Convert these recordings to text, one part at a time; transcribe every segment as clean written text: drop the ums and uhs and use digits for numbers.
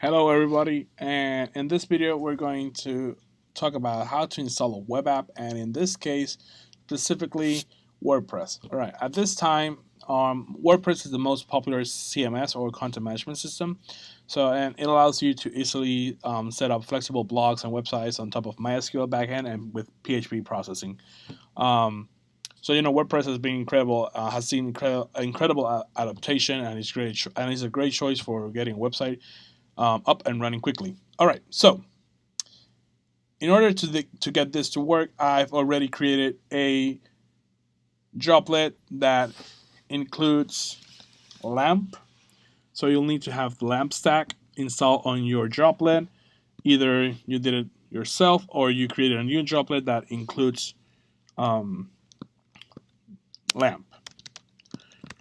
Hello everybody, and in this video we're going to talk about how to install a web app, and in this case specifically WordPress. Alright, at this time WordPress is the most popular CMS or content management system, and it allows you to easily set up flexible blogs and websites on top of MySQL backend and with PHP processing. WordPress has been incredible, has seen incredible adaptation, and it's great, and it's a great choice for getting a website up and running quickly. All right, so in order to get this to work, I've already created a droplet that includes LAMP. So you'll need to have the LAMP stack installed on your droplet. Either you did it yourself or you created a new droplet that includes LAMP.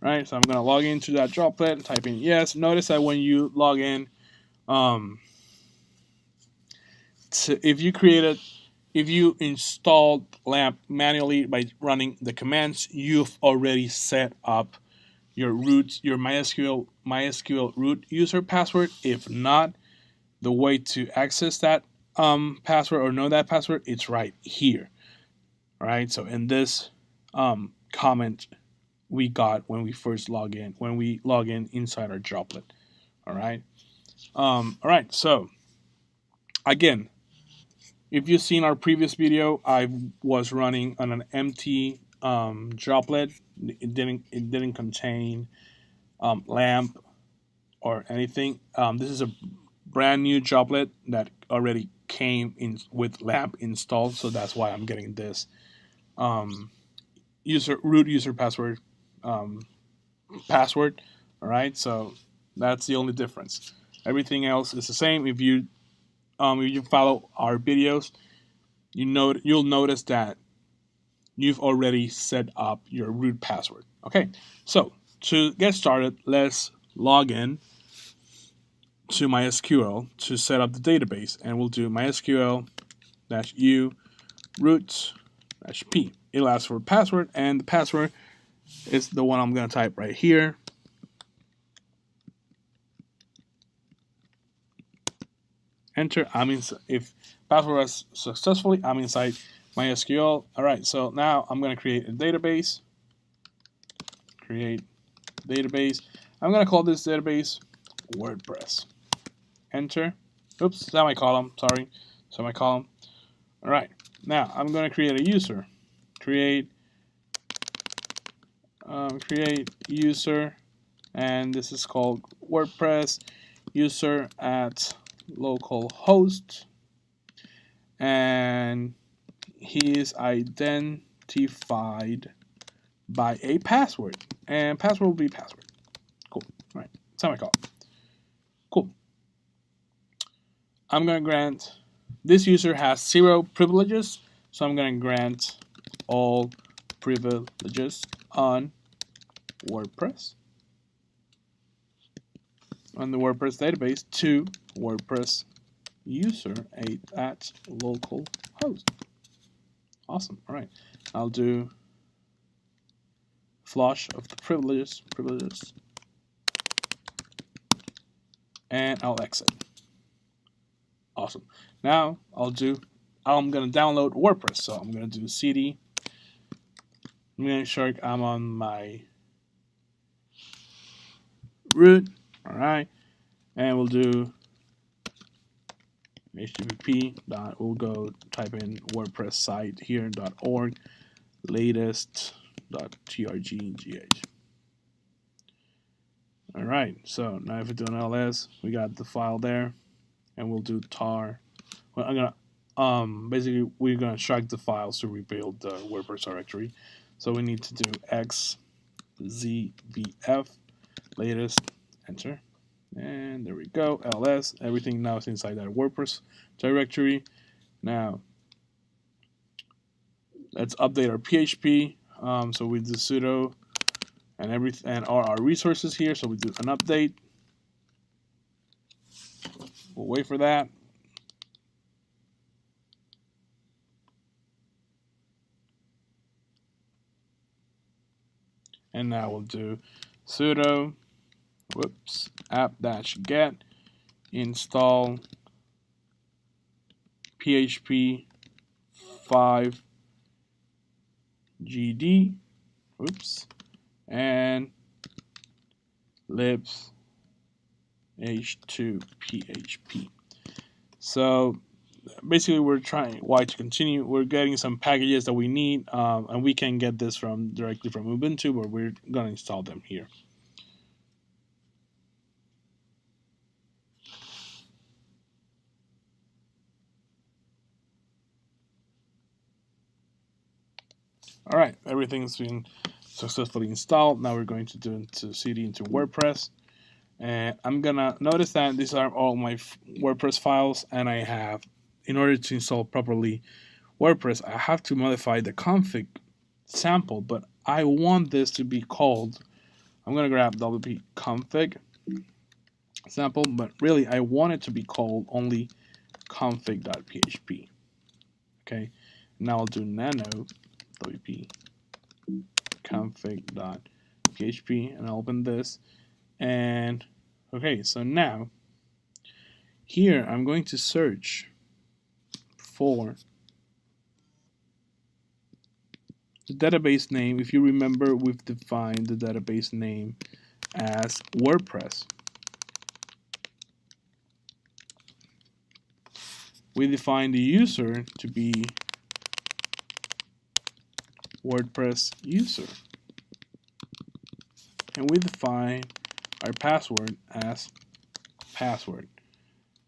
Right, so I'm going to log into that droplet and type in yes. Notice that when you log in, if you installed LAMP manually by running the commands, you've already set up your MySQL root user password. If not, the way to access that password or know that password, it's right here. All right, so in this comment we got when we first log in, inside our droplet. All right. So again, if you've seen our previous video, I was running on an empty droplet. It didn't contain LAMP or anything. This is a brand new droplet that already came in with LAMP installed, so that's why I'm getting this root user password. All right, so that's the only difference. Everything else is the same. If you follow our videos, you'll notice that you've already set up your root password. Okay, so to get started, let's log in to MySQL to set up the database, and we'll do MySQL-u root-p. It'll ask for a password, and the password is the one I'm going to type right here. Enter. If password was successfully, I'm inside MySQL. All right, so now I'm going to create a database. Create database. I'm going to call this database WordPress. Enter. Oops, semicolon. Sorry, semicolon. All right, now I'm going to create a user. Create user, and this is called WordPress user at localhost, and he is identified by a password, and password will be password. Cool. All right, semicolon. Cool. I'm going to grant this user has 0 privileges, so I'm going to grant all privileges on WordPress, on the WordPress database, to WordPress user at localhost. Awesome. All right, I'll do flush of the privileges, and I'll exit. Awesome. Now I'm going to download WordPress, so I'm going to do cd. I'm going to make sure I'm on my root. All right, and we'll do http. We'll go type in WordPress site here .org latest.trggh. All right, so now if we do an ls, we got the file there, and we'll do tar. Well, I'm gonna basically we're gonna extract the files to rebuild the WordPress directory. So we need to do xzbf latest, enter, and there we go. ls, everything now is inside that WordPress directory. Now let's update our PHP. So we do sudo and everything, and our resources here. So we do an update. We'll wait for that. And now we'll do sudo app-get install PHP 5 GD, oops, and libs h2 php. So basically, we're trying why to continue. We're getting some packages that we need, and we can get this from directly from Ubuntu, but we're gonna install them here. All right, everything's been successfully installed. Now we're going to do into cd into WordPress, and I'm gonna notice that these are all my WordPress files, and I have, in order to install properly WordPress, I have to modify the config sample, but I want this to be called, I'm gonna grab wp config sample, but really I want it to be called only config.php. Okay, now I'll do nano wp config.php, and I'll open this. And okay, so now here I'm going to search for the database name. If you remember, we've defined the database name as WordPress. We define the user to be WordPress user, and we define our password as password.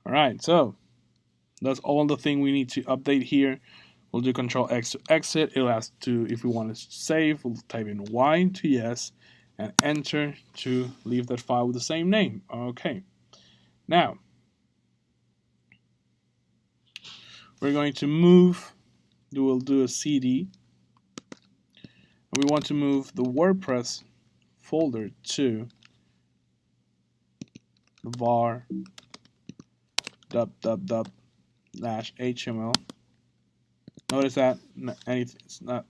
All right, so that's all the thing we need to update here. We'll do Control X to exit. It'll ask to, if we want to save, we'll type in Y to yes, and enter to leave that file with the same name. Okay, now we're going to move. We'll do a CD. We want to move the WordPress folder to the var /HTML. Notice that it's not.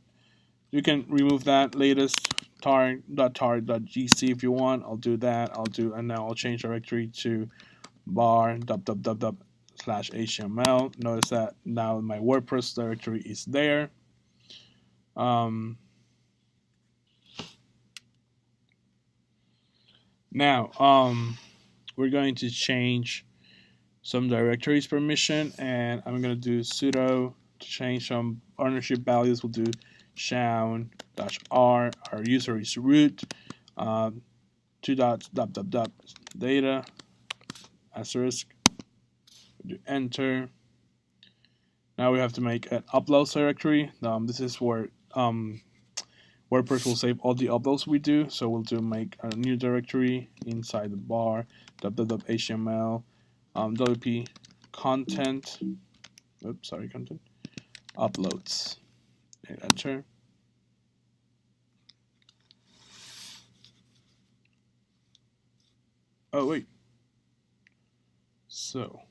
You can remove that latest tar.gc if you want. I'll do that. And now I'll change directory to var /HTML. Notice that now my WordPress directory is there. Now, we're going to change some directories permission, and I'm going to do sudo to change some ownership values. We'll do -r. Our user is root. 2 dots data asterisk. Do enter. Now we have to make an uploads directory. This is where WordPress will save all the uploads we do. So we'll do make a new directory inside the var .html wp content. Oops, sorry, content uploads. Hit enter. Oh wait. So.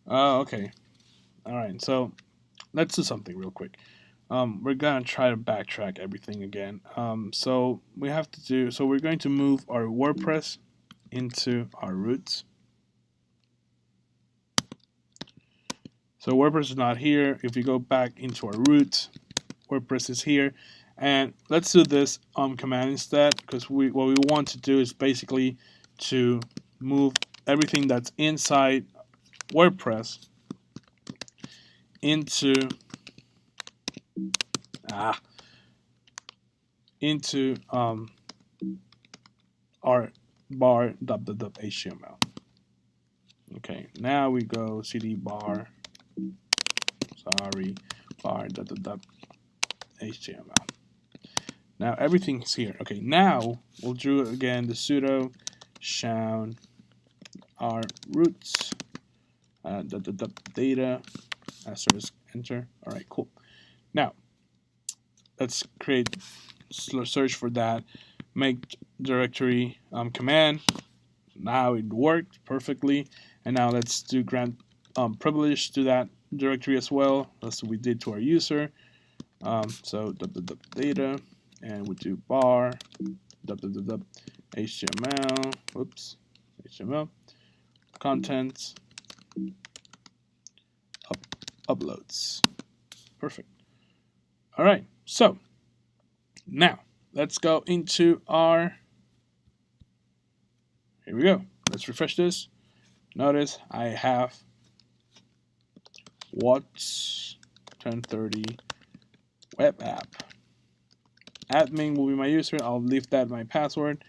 Okay. All right. So let's do something real quick. We're gonna try to backtrack everything again. So we have to do. So we're going to move our WordPress into our roots. So WordPress is not here. If we go back into our roots, WordPress is here. And let's do this command instead, because what we want to do is basically to move everything that's inside WordPress into our bar.html. Okay, now we go cd bar bar.html. Now everything's here. Okay, now we'll do again the sudo shown our roots data asterisk enter. All right, cool. Now let's create search for that make directory command. Now it worked perfectly, and now let's do grant privilege to that directory as well. That's what we did to our user. So data, and we do bar HTML, whoops, HTML, contents, uploads. Perfect. All right, so now let's go into our, here we go. Let's refresh this. Notice I have what's 1030 web app. Admin will be my user. I'll leave that my password.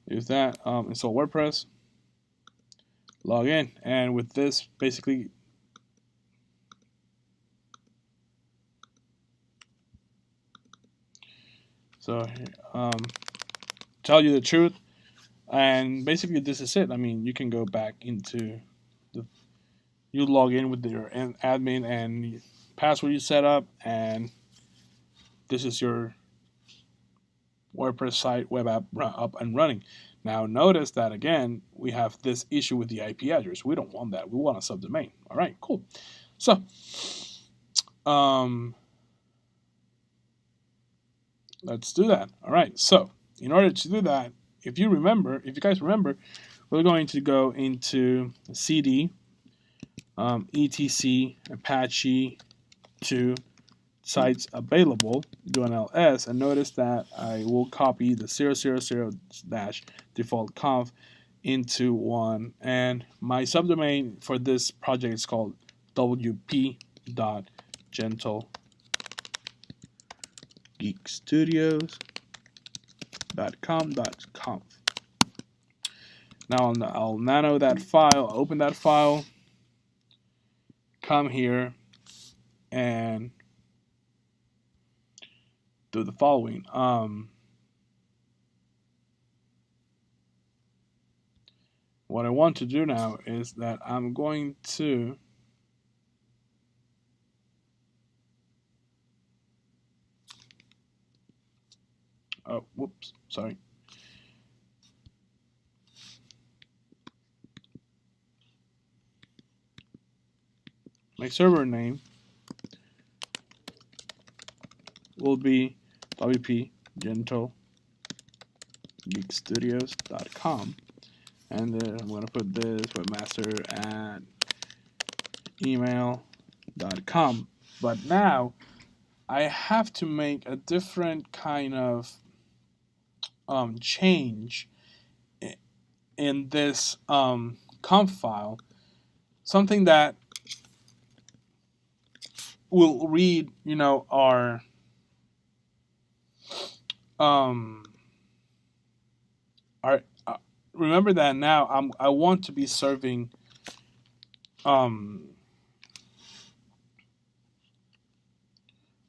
Use that. Install WordPress. Log in, and with this, basically, so tell you the truth, and basically this is it. I mean, you can go back into you log in with your admin and password you set up, and this is your WordPress site web app up and running. Now notice that again we have this issue with the IP address. We don't want that. We want a subdomain. All right, cool. So let's do that. All right. So in order to do that, if you guys remember, we're going to go into CD etc Apache 2 sites available, do an ls, and notice that I will copy the 000-default conf into one, and my subdomain for this project is called wp.gentlegeekstudios.com.conf. Now I'll nano that file, open that file, come here, and do the following. What I want to do now is that I'm going to sorry. My server name will be wp.gentlegeekstudios.com, and then I'm going to put this webmaster@email.com. But now I have to make a different kind of change in this conf file, something that will read, our remember that now I want to be serving I'm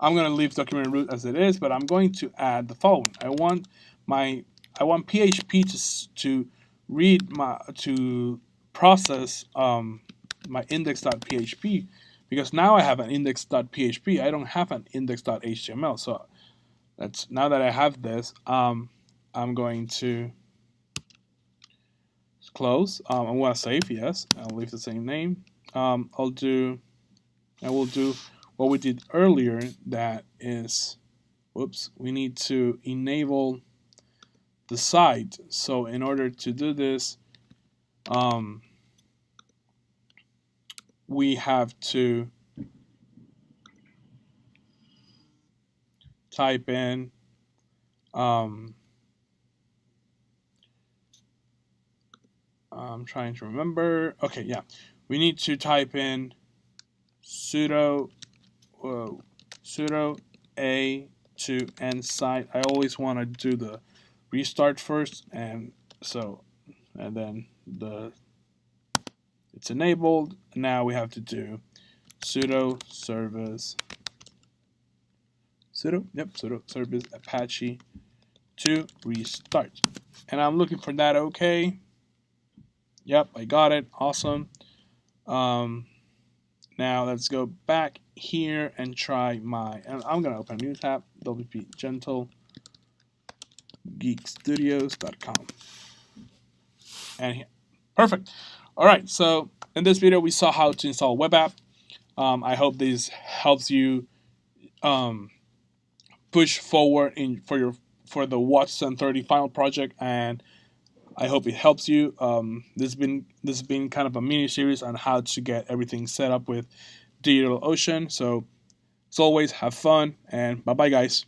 going to leave document root as it is, but I'm going to add the following. I want PHP to read to process my index.php, because now I have an index.php. I don't have an index.html. So that's, now that I have this, I'm going to close. I want to save, yes. I'll leave the same name. I will do what we did earlier. That is, we need to enable the site. So in order to do this, we have to type in I'm trying to remember. Okay, yeah. We need to type in sudo a to end site. I always want to do the restart first, and then it's enabled. Now we have to do sudo service Apache to restart, and I'm looking for that. Okay. Yep, I got it. Awesome. Now let's go back here and try and I'm going to open a new tab, wp.gentlegeekstudios.com. And here. Perfect. All right, so in this video, we saw how to install a web app. I hope this helps you um, push forward in for the Watch 730 final project, and I hope it helps you. This has been kind of a mini series on how to get everything set up with DigitalOcean. So as always, have fun and bye bye, guys.